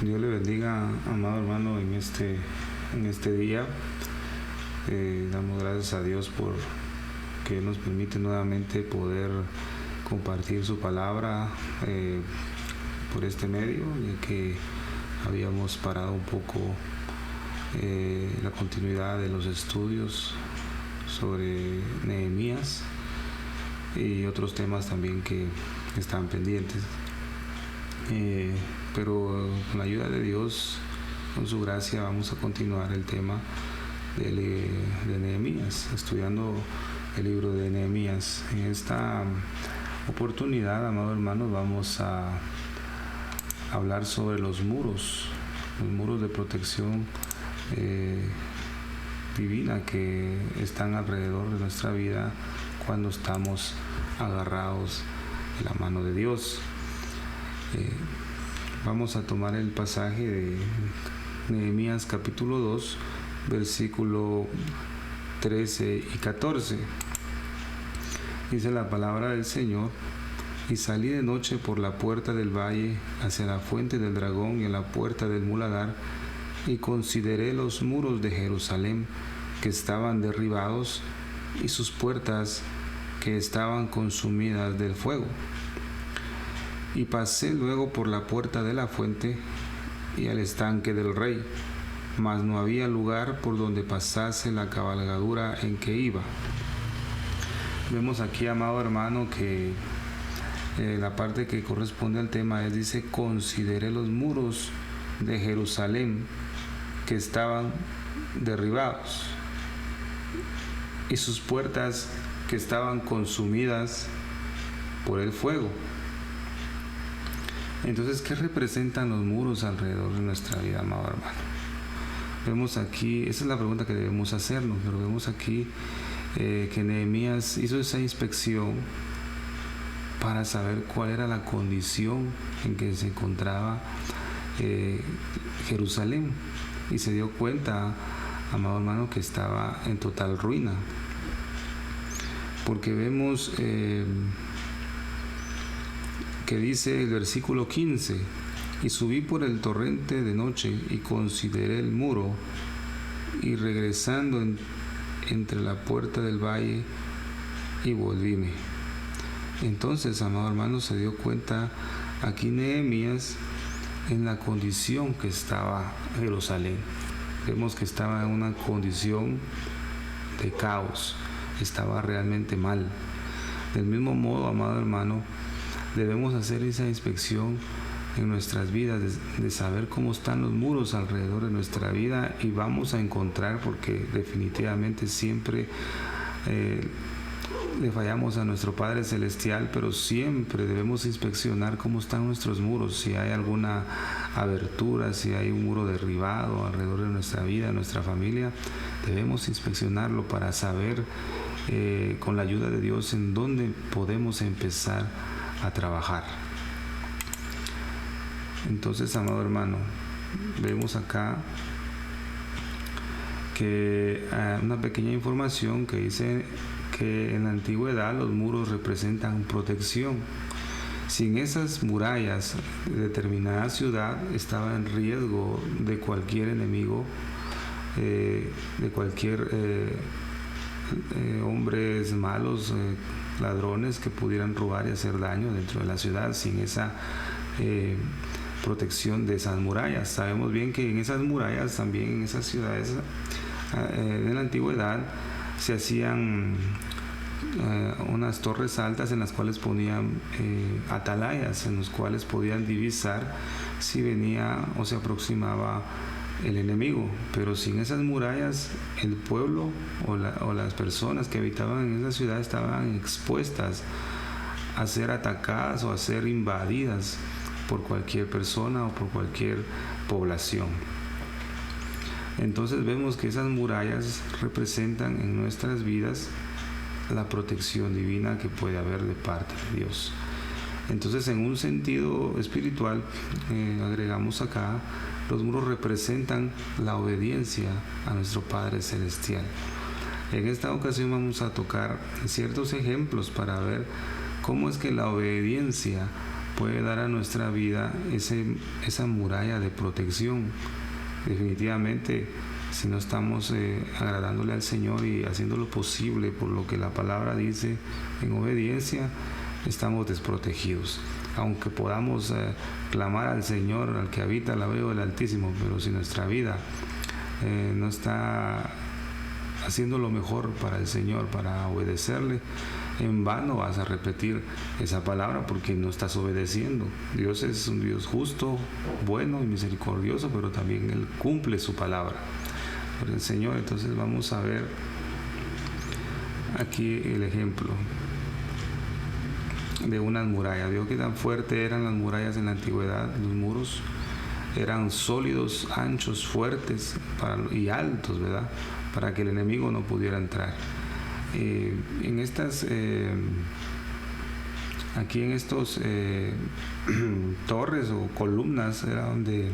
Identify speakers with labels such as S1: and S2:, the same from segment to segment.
S1: Dios le bendiga, amado hermano, en este día. Damos gracias a Dios por que nos permite nuevamente poder compartir su palabra por este medio, ya que habíamos parado un poco la continuidad de los estudios sobre Nehemías y otros temas también que están pendientes. Pero con la ayuda de Dios, con su gracia, vamos a continuar el tema de Nehemías, estudiando el libro de Nehemías. En esta oportunidad, amados hermanos, vamos a hablar sobre los muros de protección divina que están alrededor de nuestra vida cuando estamos agarrados de la mano de Dios. Vamos a tomar el pasaje de Nehemías capítulo 2, versículo 13 y 14. Dice la palabra del Señor: y salí de noche por la puerta del valle hacia la fuente del dragón y a la puerta del muladar, y consideré los muros de Jerusalén que estaban derribados y sus puertas que estaban consumidas del fuego. Y pasé luego por la puerta de la fuente y al estanque del rey, mas no había lugar por donde pasase la cabalgadura en que iba. Vemos aquí, amado hermano, que la parte que corresponde al tema dice: consideré los muros de Jerusalén que estaban derribados y sus puertas que estaban consumidas por el fuego. Entonces, ¿qué representan los muros alrededor de nuestra vida, amado hermano? Vemos aquí, esa es la pregunta que debemos hacernos, pero vemos aquí que Nehemías hizo esa inspección para saber cuál era la condición en que se encontraba Jerusalén, y se dio cuenta, amado hermano, que estaba en total ruina, porque vemos que dice el versículo 15: y subí por el torrente de noche y consideré el muro, y regresando entre la puerta del valle y volvíme. Entonces, amado hermano, se dio cuenta aquí Nehemías en la condición que estaba Jerusalén. Vemos que estaba en una condición de caos, estaba realmente mal. Del mismo modo, amado hermano, debemos hacer esa inspección en nuestras vidas, de saber cómo están los muros alrededor de nuestra vida, y vamos a encontrar, porque definitivamente siempre le fallamos a nuestro Padre Celestial, pero siempre debemos inspeccionar cómo están nuestros muros, si hay alguna abertura, si hay un muro derribado alrededor de nuestra vida, de nuestra familia. Debemos inspeccionarlo para saber con la ayuda de Dios en dónde podemos empezar a trabajar. Entonces, amado hermano, vemos acá que una pequeña información que dice que en la antigüedad los muros representan protección. Sin esas murallas, determinada ciudad estaba en riesgo de cualquier enemigo, de cualquier hombres malos, ladrones que pudieran robar y hacer daño dentro de la ciudad. Sin esa protección de esas murallas, sabemos bien que en esas murallas, también en esas ciudades de la antigüedad, se hacían unas torres altas en las cuales ponían atalayas, en los cuales podían divisar si venía o se aproximaba el enemigo. Pero sin esas murallas, el pueblo o las personas que habitaban en esa ciudad estaban expuestas a ser atacadas o a ser invadidas por cualquier persona o por cualquier población. Entonces vemos que esas murallas representan en nuestras vidas la protección divina que puede haber de parte de Dios. Entonces, en un sentido espiritual, agregamos acá, los muros representan la obediencia a nuestro Padre Celestial. En esta ocasión vamos a tocar ciertos ejemplos para ver cómo es que la obediencia puede dar a nuestra vida esa muralla de protección. Definitivamente, si no estamos agradándole al Señor y haciendo lo posible por lo que la palabra dice en obediencia, estamos desprotegidos. Aunque podamos clamar al Señor, al que habita al abrigo del Altísimo, pero si nuestra vida no está haciendo lo mejor para el Señor, para obedecerle, en vano vas a repetir esa palabra porque no estás obedeciendo. Dios es un Dios justo, bueno y misericordioso, pero también Él cumple su palabra por el Señor. Entonces vamos a ver aquí el ejemplo de unas murallas. Veo que tan fuertes eran las murallas en la antigüedad. Los muros eran sólidos, anchos, fuertes y altos, ¿verdad? Para que el enemigo no pudiera entrar. En estas aquí en estos torres o columnas era donde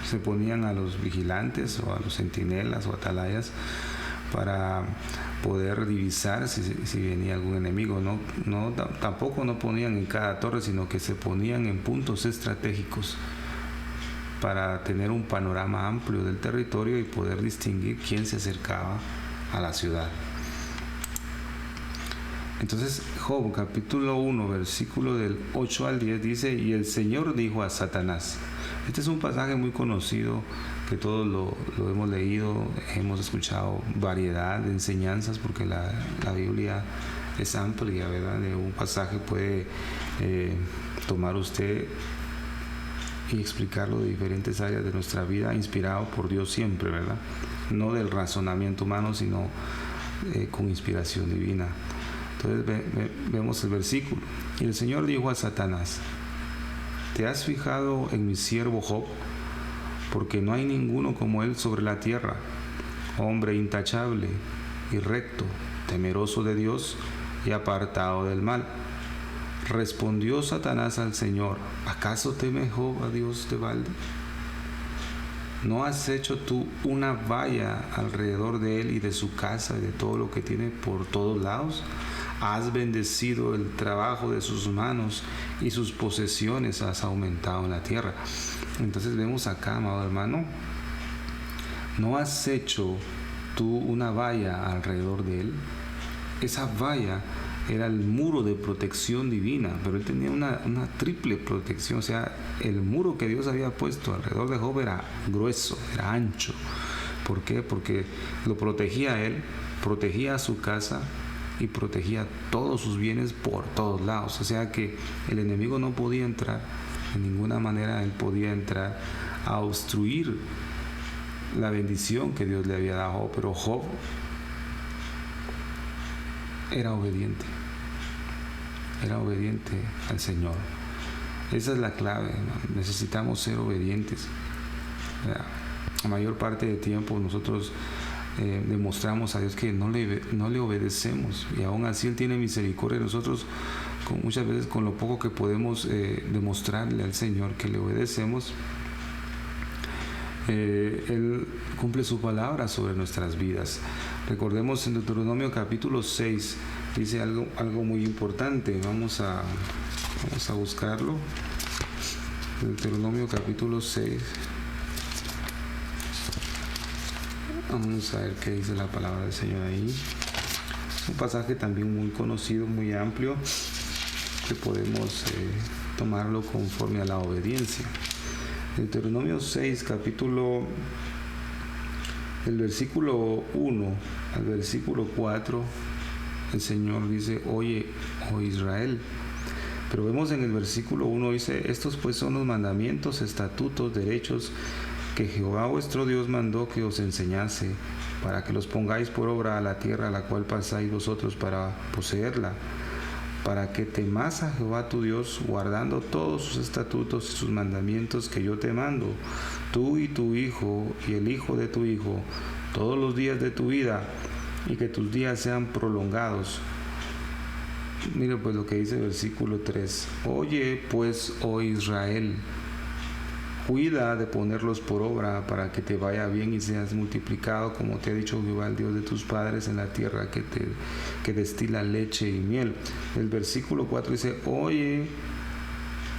S1: se ponían a los vigilantes o a los centinelas o atalayas para poder divisar si venía algún enemigo. Tampoco no ponían en cada torre, sino que se ponían en puntos estratégicos para tener un panorama amplio del territorio y poder distinguir quién se acercaba a la ciudad. Entonces Job capítulo 1 versículo del 8 al 10 dice: y el Señor dijo a Satanás. Este es un pasaje muy conocido que todos lo hemos leído, hemos escuchado variedad de enseñanzas porque la Biblia es amplia, ¿verdad? De un pasaje puede tomar usted y explicarlo de diferentes áreas de nuestra vida, inspirado por Dios siempre, ¿verdad? No del razonamiento humano, sino con inspiración divina. Entonces vemos el versículo. Y el Señor dijo a Satanás: ¿te has fijado en mi siervo Job? Porque no hay ninguno como él sobre la tierra, hombre intachable y recto, temeroso de Dios y apartado del mal. Respondió Satanás al Señor: ¿acaso teme Job a Dios de balde? ¿No has hecho tú una valla alrededor de él y de su casa y de todo lo que tiene por todos lados? Has bendecido el trabajo de sus manos y sus posesiones has aumentado en la tierra. Entonces vemos acá, amado hermano, ¿no has hecho tú una valla alrededor de él? Esa valla era el muro de protección divina, pero él tenía una triple protección. O sea, el muro que Dios había puesto alrededor de Job era grueso, era ancho. ¿Por qué? Porque lo protegía a él, protegía a su casa y protegía todos sus bienes por todos lados. O sea que el enemigo no podía entrar, de ninguna manera él podía entrar a obstruir la bendición que Dios le había dado a Job. Pero Job era obediente al Señor. Esa es la clave, ¿no? Necesitamos ser obedientes. La mayor parte del tiempo nosotros demostramos a Dios que no le obedecemos, y aún así Él tiene misericordia de nosotros, muchas veces con lo poco que podemos demostrarle al Señor que le obedecemos. Él cumple su palabra sobre nuestras vidas. Recordemos en Deuteronomio capítulo 6 dice algo muy importante. Vamos a buscarlo. Deuteronomio capítulo 6. Vamos a ver qué dice la palabra del Señor ahí. Es un pasaje también muy conocido, muy amplio, que podemos tomarlo conforme a la obediencia. Deuteronomio 6, capítulo, del versículo 1 al versículo 4, el Señor dice: oye, oh Israel. Pero vemos en el versículo 1, dice: estos pues son los mandamientos, estatutos, derechos que Jehová vuestro Dios mandó que os enseñase, para que los pongáis por obra a la tierra a la cual pasáis vosotros para poseerla, para que temas a Jehová tu Dios, guardando todos sus estatutos y sus mandamientos que yo te mando, tú y tu hijo y el hijo de tu hijo, todos los días de tu vida, y que tus días sean prolongados. Mire pues lo que dice el versículo 3. Oye pues, oh Israel, cuida de ponerlos por obra para que te vaya bien y seas multiplicado, como te ha dicho Jehová, el Dios de tus padres, en la tierra que destila leche y miel. El versículo 4 dice: oye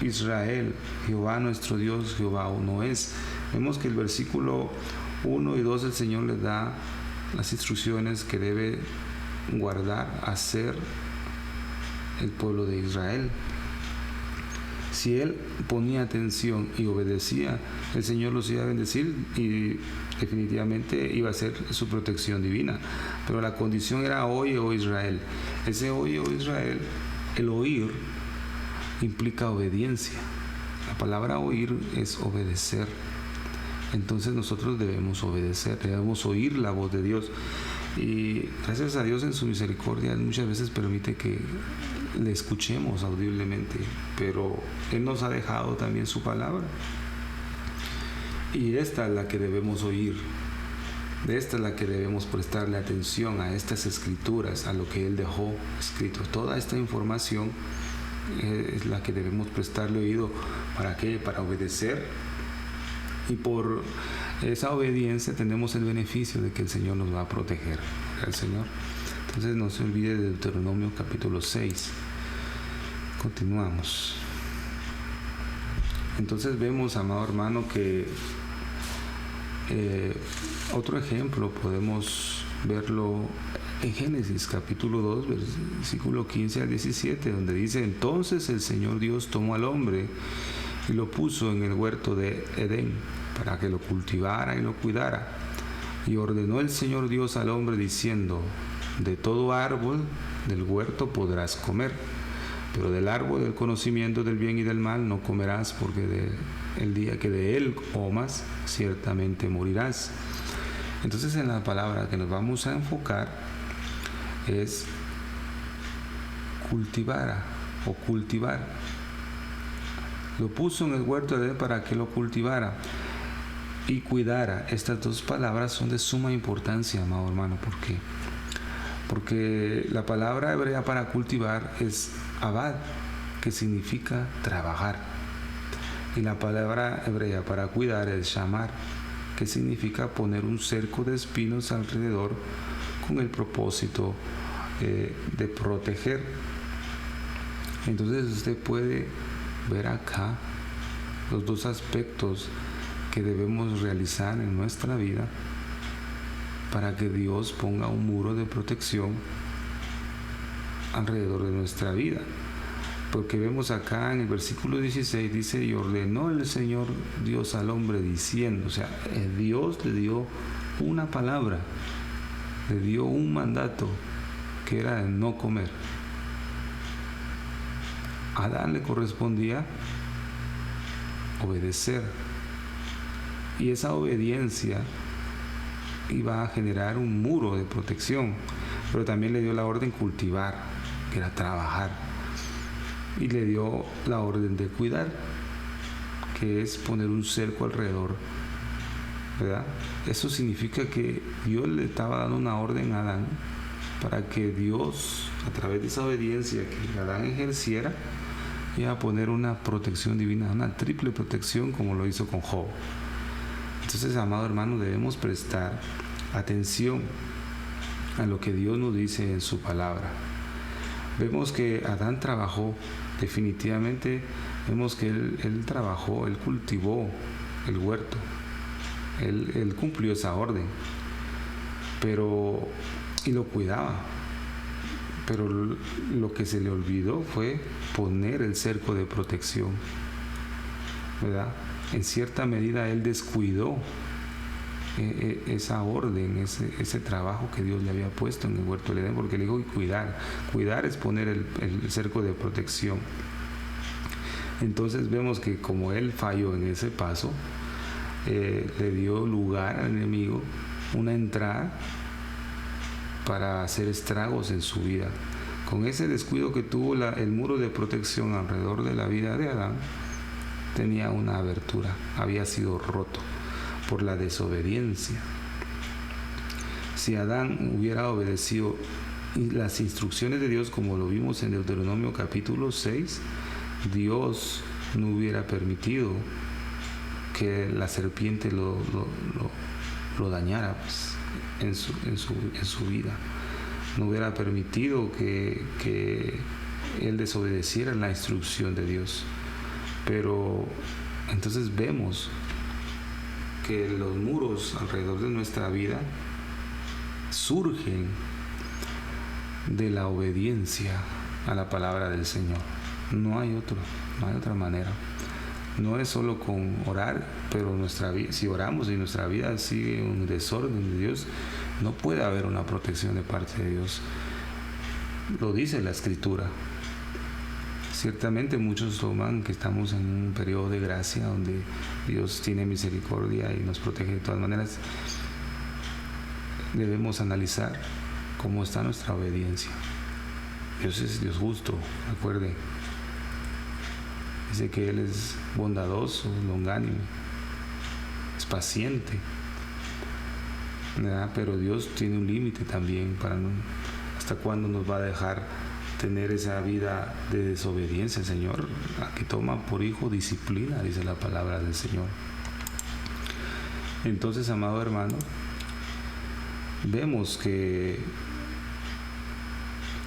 S1: Israel, Jehová nuestro Dios, Jehová uno es. Vemos que el versículo 1 y 2 el Señor les da las instrucciones que debe guardar, hacer el pueblo de Israel. Si él ponía atención y obedecía, el Señor los iba a bendecir y definitivamente iba a ser su protección divina. Pero la condición era oye, oh Israel. Ese oye, oh Israel, el oír implica obediencia. La palabra oír es obedecer. Entonces nosotros debemos obedecer, debemos oír la voz de Dios. Y gracias a Dios en su misericordia muchas veces permite que le escuchemos audiblemente, pero Él nos ha dejado también su palabra. Y esta es la que debemos oír. De esta es la que debemos prestarle atención, a estas escrituras, a lo que Él dejó escrito. Toda esta información es la que debemos prestarle oído. ¿Para qué? Para obedecer. Y por esa obediencia tenemos el beneficio de que el Señor nos va a proteger. El Señor. Entonces no se olvide de Deuteronomio capítulo 6. Continuamos. Entonces vemos, amado hermano, que otro ejemplo podemos verlo en Génesis capítulo 2, versículo 15 al 17, donde dice: entonces el Señor Dios tomó al hombre y lo puso en el huerto de Edén para que lo cultivara y lo cuidara. Y ordenó el Señor Dios al hombre diciendo: de todo árbol del huerto podrás comer, pero del árbol del conocimiento del bien y del mal no comerás, porque el día que de él comas, ciertamente morirás. Entonces en la palabra que nos vamos a enfocar es cultivar. Lo puso en el huerto de Edén para que lo cultivara y cuidara. Estas dos palabras son de suma importancia, amado hermano. ¿Por qué? Porque la palabra hebrea para cultivar es abad, que significa trabajar. Y la palabra hebrea para cuidar es shamar, que significa poner un cerco de espinos alrededor con el propósito de proteger. Entonces usted puede ver acá los dos aspectos que debemos realizar en nuestra vida para que Dios ponga un muro de protección alrededor de nuestra vida. Porque vemos acá en el versículo 16, dice: y ordenó el Señor Dios al hombre diciendo, o sea, Dios le dio una palabra, le dio un mandato que era de no comer. A Adán le correspondía obedecer, y esa obediencia iba a generar un muro de protección, pero también le dio la orden cultivar, que era trabajar, y le dio la orden de cuidar, que es poner un cerco alrededor, ¿verdad? Eso significa que Dios le estaba dando una orden a Adán para que Dios, a través de esa obediencia que Adán ejerciera, iba a poner una protección divina, una triple protección, como lo hizo con Job. Entonces, amado hermano, debemos prestar atención a lo que Dios nos dice en su palabra. Vemos que Adán trabajó, definitivamente vemos que él trabajó, él cultivó el huerto, él cumplió esa orden, y lo cuidaba, pero lo que se le olvidó fue poner el cerco de protección, ¿verdad? En cierta medida él descuidó esa orden, ese trabajo que Dios le había puesto en el huerto del Edén, porque le dijo cuidar es poner el cerco de protección. Entonces vemos que como él falló en ese paso, le dio lugar al enemigo, una entrada para hacer estragos en su vida. Con ese descuido que tuvo el muro de protección alrededor de la vida de Adán, tenía una abertura, había sido roto por la desobediencia. Si Adán hubiera obedecido las instrucciones de Dios, como lo vimos en Deuteronomio capítulo 6, Dios no hubiera permitido que la serpiente lo dañara, pues, en su vida. No hubiera permitido que él desobedeciera la instrucción de Dios. Pero entonces vemos que los muros alrededor de nuestra vida surgen de la obediencia a la palabra del Señor. No hay otra manera. No es solo con orar, pero si oramos y nuestra vida sigue un desorden de Dios, no puede haber una protección de parte de Dios. Lo dice la Escritura. Ciertamente muchos toman que estamos en un periodo de gracia donde Dios tiene misericordia y nos protege de todas maneras. Debemos analizar cómo está nuestra obediencia. Dios es Dios justo, recuerde. Dice que Él es bondadoso, longánime, es paciente, ¿verdad? Pero Dios tiene un límite también hasta cuándo nos va a dejar tener esa vida de desobediencia. El Señor, aquí toma por hijo disciplina, dice la palabra del Señor. Entonces, amado hermano, vemos que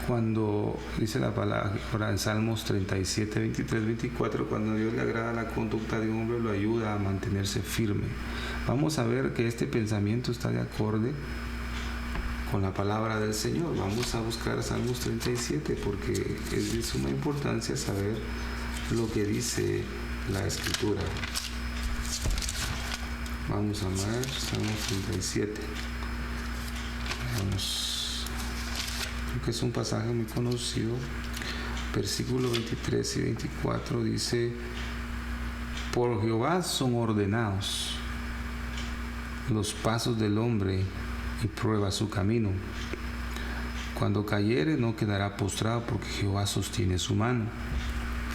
S1: cuando dice la palabra en Salmos 37, 23, 24, cuando a Dios le agrada la conducta de un hombre, lo ayuda a mantenerse firme. Vamos a ver que este pensamiento está de acorde con la palabra del Señor. Vamos a buscar Salmos 37 porque es de suma importancia saber lo que dice la Escritura. Vamos a ver Salmos 37. Creo que es un pasaje muy conocido. Versículos 23 y 24 dice: por Jehová son ordenados los pasos del hombre, y prueba su camino. Cuando cayere no quedará postrado, porque Jehová sostiene su mano.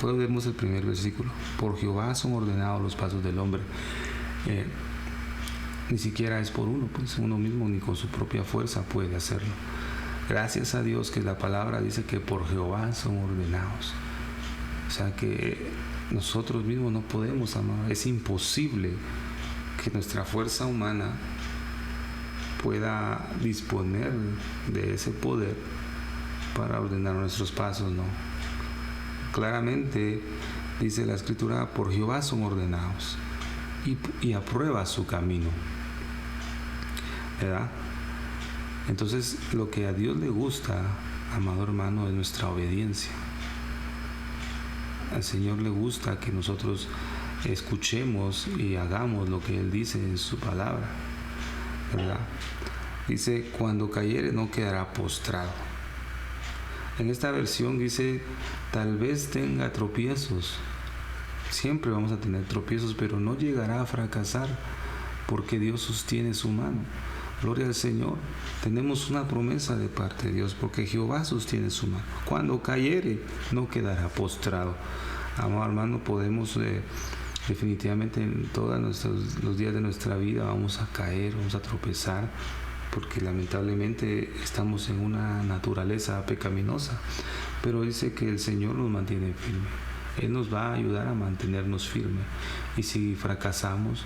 S1: Luego vemos el primer versículo: por Jehová son ordenados los pasos del hombre. Ni siquiera es por uno, pues uno mismo ni con su propia fuerza puede hacerlo. Gracias a Dios que la palabra dice que por Jehová son ordenados. O sea que nosotros mismos no podemos, amar. Es imposible que nuestra fuerza humana pueda disponer de ese poder para ordenar nuestros pasos, no. Claramente dice la Escritura: por Jehová son ordenados y aprueba su camino, ¿verdad? Entonces, lo que a Dios le gusta, amado hermano, es nuestra obediencia. Al Señor le gusta que nosotros escuchemos y hagamos lo que Él dice en su palabra, ¿verdad? Dice: cuando cayere no quedará postrado. En esta versión dice: tal vez tenga tropiezos. Siempre vamos a tener tropiezos, pero no llegará a fracasar, porque Dios sostiene su mano. Gloria al Señor. Tenemos una promesa de parte de Dios, porque Jehová sostiene su mano. Cuando cayere no quedará postrado. Amado hermano, podemos definitivamente en todos los días de nuestra vida vamos a caer, vamos a tropezar, porque lamentablemente estamos en una naturaleza pecaminosa, pero dice que el Señor nos mantiene firme. Él nos va a ayudar a mantenernos firmes, y si fracasamos,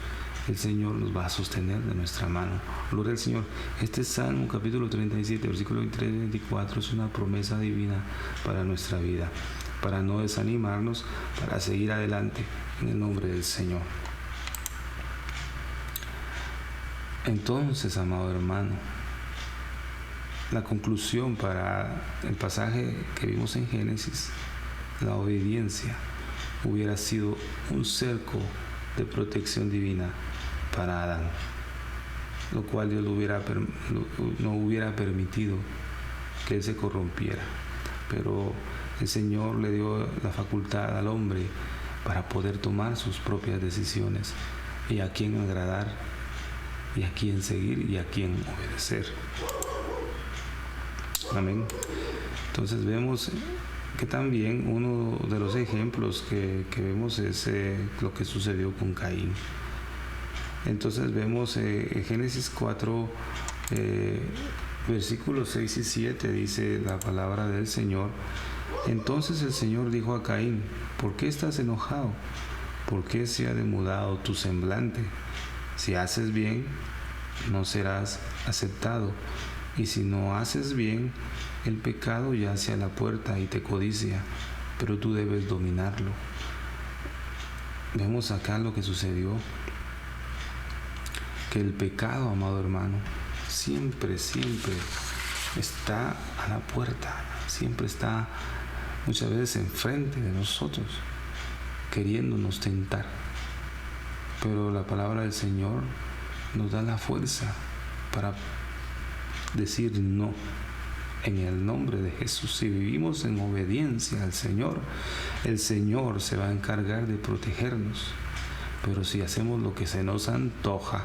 S1: el Señor nos va a sostener de nuestra mano. Gloria al Señor. Este Salmo capítulo 37, versículo 23 y 24 es una promesa divina para nuestra vida, para no desanimarnos, para seguir adelante en el nombre del Señor. Entonces, amado hermano, la conclusión para el pasaje que vimos en Génesis: la obediencia hubiera sido un cerco de protección divina para Adán, lo cual Dios no hubiera permitido que él se corrompiera, pero el Señor le dio la facultad al hombre para poder tomar sus propias decisiones y a quién agradar, y a quién seguir y a quién obedecer. Amén. Entonces vemos que también uno de los ejemplos que vemos es lo que sucedió con Caín. Entonces vemos en Génesis 4, versículos 6 y 7, dice la palabra del Señor: entonces el Señor dijo a Caín: ¿por qué estás enojado? ¿Por qué se ha demudado tu semblante? Si haces bien, no serás aceptado, y si no haces bien, el pecado yace a la puerta y te codicia, pero tú debes dominarlo. vemos acá lo que sucedió, que el pecado, amado hermano, siempre está a la puerta, siempre está muchas veces enfrente de nosotros, queriéndonos tentar. Pero la palabra del Señor nos da la fuerza para decir no en el nombre de Jesús. Si vivimos en obediencia al Señor, el Señor se va a encargar de protegernos. Pero si hacemos lo que se nos antoja,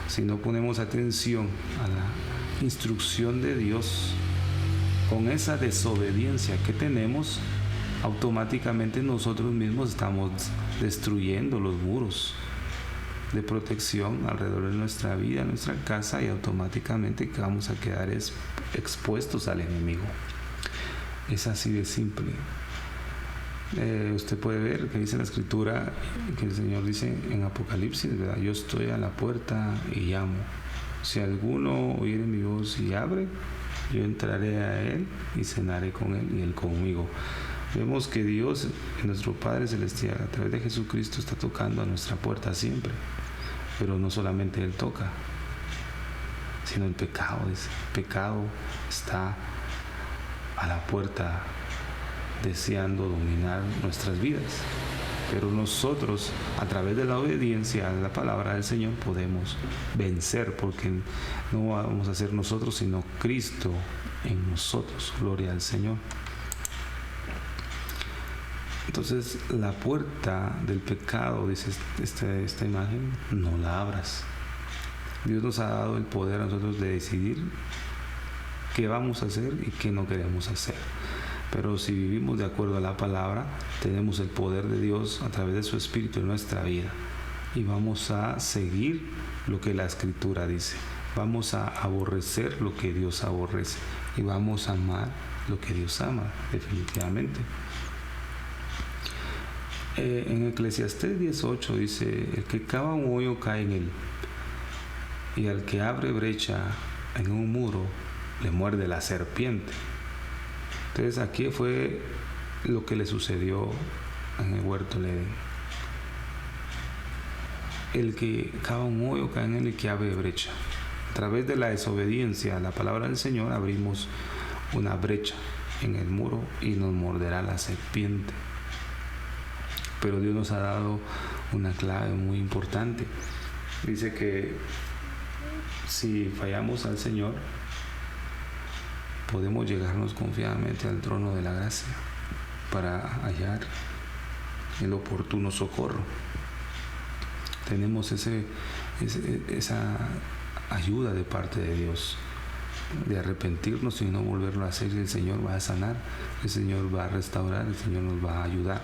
S1: si no ponemos atención a la instrucción de Dios, con esa desobediencia que tenemos, automáticamente nosotros mismos estamos destruyendo los muros de protección alrededor de nuestra vida, nuestra casa, y automáticamente vamos a quedar expuestos al enemigo. Es así de simple. Usted puede ver que dice la Escritura, que el Señor dice en Apocalipsis, ¿verdad? Yo estoy a la puerta y llamo. Si alguno oyere mi voz y abre, yo entraré a él y cenaré con él y él conmigo. Vemos que Dios, nuestro Padre Celestial, a través de Jesucristo, está tocando a nuestra puerta siempre. Pero no solamente Él toca, sino el pecado. El pecado está a la puerta deseando dominar nuestras vidas. Pero nosotros, a través de la obediencia a la palabra del Señor, podemos vencer, porque no vamos a ser nosotros, sino Cristo en nosotros. Gloria al Señor. Entonces, la puerta del pecado, dice esta imagen, no la abras. Dios nos ha dado el poder a nosotros de decidir qué vamos a hacer y qué no queremos hacer. Pero si vivimos de acuerdo a la palabra, tenemos el poder de Dios a través de su Espíritu en nuestra vida. Y vamos a seguir lo que la Escritura dice. Vamos a aborrecer lo que Dios aborrece. Y vamos a amar lo que Dios ama, definitivamente. En Eclesiastés 18 dice: el que cava un hoyo cae en él, y al que abre brecha en un muro le muerde la serpiente. Entonces aquí fue lo que le sucedió en el huerto del Edén. El que cava un hoyo cae en él y que abre brecha. A través de la desobediencia a la palabra del Señor abrimos una brecha en el muro y nos morderá la serpiente. Pero Dios nos ha dado una clave muy importante. Dice que si fallamos al Señor, podemos llegarnos confiadamente al trono de la gracia para hallar el oportuno socorro. Tenemos esa ayuda de parte de Dios, de arrepentirnos y no volverlo a hacer. El Señor va a sanar, el Señor va a restaurar, el Señor nos va a ayudar.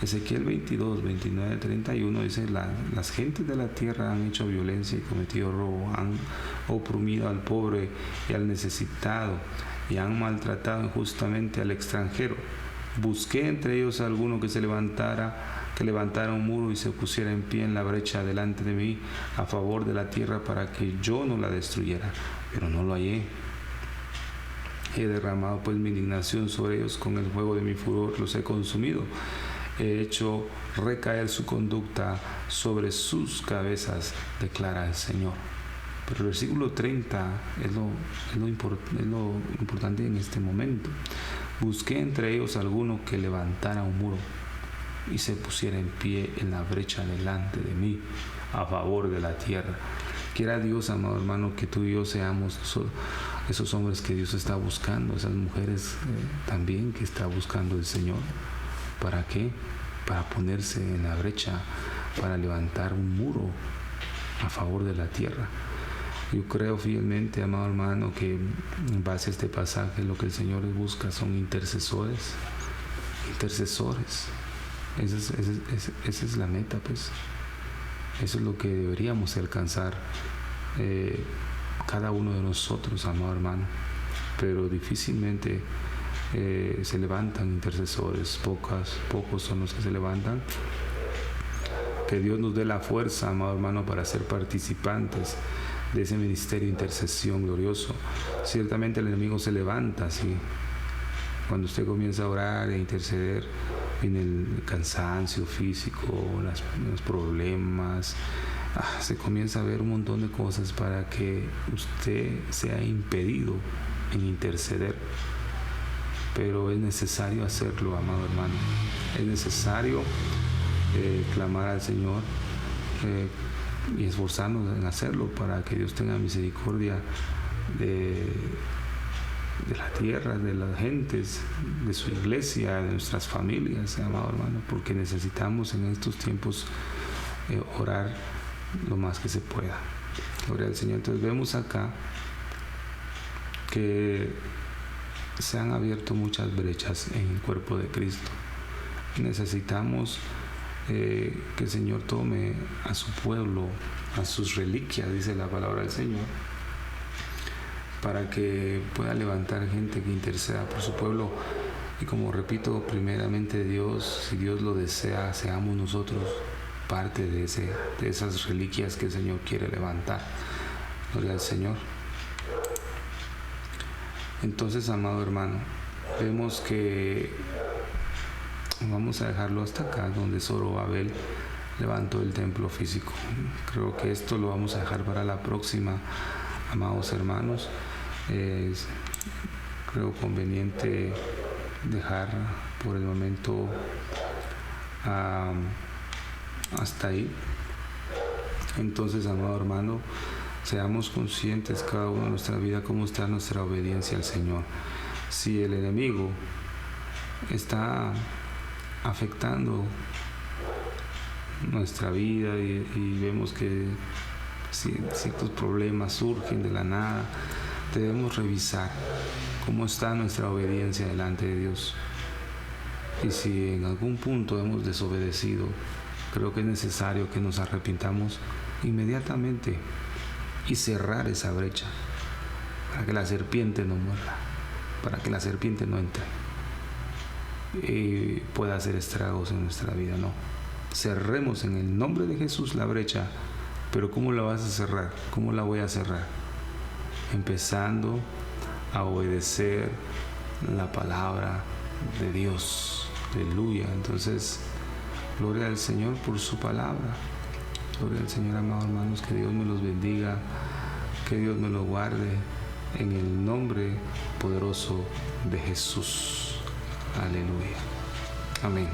S1: Ezequiel 22, 29, 31 dice: las gentes de la tierra han hecho violencia y cometido robo, han oprimido al pobre y al necesitado, y han maltratado injustamente al extranjero. Busqué entre ellos a alguno que levantara un muro y se pusiera en pie en la brecha delante de mí a favor de la tierra, para que yo no la destruyera, pero no lo hallé. He derramado pues mi indignación sobre ellos, con el fuego de mi furor los he consumido. He hecho recaer su conducta sobre sus cabezas, declara el Señor. Pero el versículo 30 es lo importante en este momento. Busqué entre ellos alguno que levantara un muro y se pusiera en pie en la brecha delante de mí, a favor de la tierra. Quiera Dios, amado hermano, que tú y yo seamos esos hombres que Dios está buscando, esas mujeres también que está buscando el Señor. ¿Para qué? Para ponerse en la brecha, para levantar un muro a favor de la tierra. Yo creo fielmente, amado hermano, que en base a este pasaje lo que el Señor busca son intercesores. Esa es la meta, pues. Eso es lo que deberíamos alcanzar cada uno de nosotros, amado hermano. Pero difícilmente se levantan intercesores, pocos son los que se levantan. Que Dios nos dé la fuerza, amado hermano, para ser participantes de ese ministerio de intercesión glorioso. Ciertamente el enemigo se levanta así. Cuando usted comienza a orar e interceder, viene el cansancio físico, los problemas, se comienza a ver un montón de cosas para que usted sea impedido en interceder. Pero es necesario hacerlo, amado hermano. Es necesario clamar al Señor y esforzarnos en hacerlo para que Dios tenga misericordia de la tierra, de las gentes, de su iglesia, de nuestras familias, amado hermano, porque necesitamos en estos tiempos orar lo más que se pueda. Gloria al Señor. Entonces vemos acá que se han abierto muchas brechas en el cuerpo de Cristo. Necesitamos que el Señor tome a su pueblo, a sus reliquias, dice la palabra del Señor, para que pueda levantar gente que interceda por su pueblo. Y como repito, primeramente Dios, si Dios lo desea, seamos nosotros parte de esas reliquias que el Señor quiere levantar. Gloria al Señor. Entonces, amado hermano, vemos que vamos a dejarlo hasta acá, donde Zorobabel levantó el templo físico. Creo que esto lo vamos a dejar para la próxima, amados hermanos. Creo conveniente dejar por el momento hasta ahí. Entonces, amado hermano, seamos conscientes cada uno de nuestra vida cómo está nuestra obediencia al Señor. Si el enemigo está afectando nuestra vida y vemos que ciertos problemas surgen de la nada, debemos revisar cómo está nuestra obediencia delante de Dios. Y si en algún punto hemos desobedecido, creo que es necesario que nos arrepintamos inmediatamente y cerrar esa brecha para que la serpiente no muerda, para que la serpiente no entre y pueda hacer estragos en nuestra vida. No, cerremos en el nombre de Jesús la brecha. Pero ¿cómo la vas a cerrar? ¿Cómo la voy a cerrar? Empezando a obedecer la palabra de Dios. Aleluya. Entonces, gloria al Señor por su palabra. Gloria al Señor, amados hermanos. Que Dios me los bendiga, que Dios me los guarde en el nombre poderoso de Jesús. Aleluya. Amén.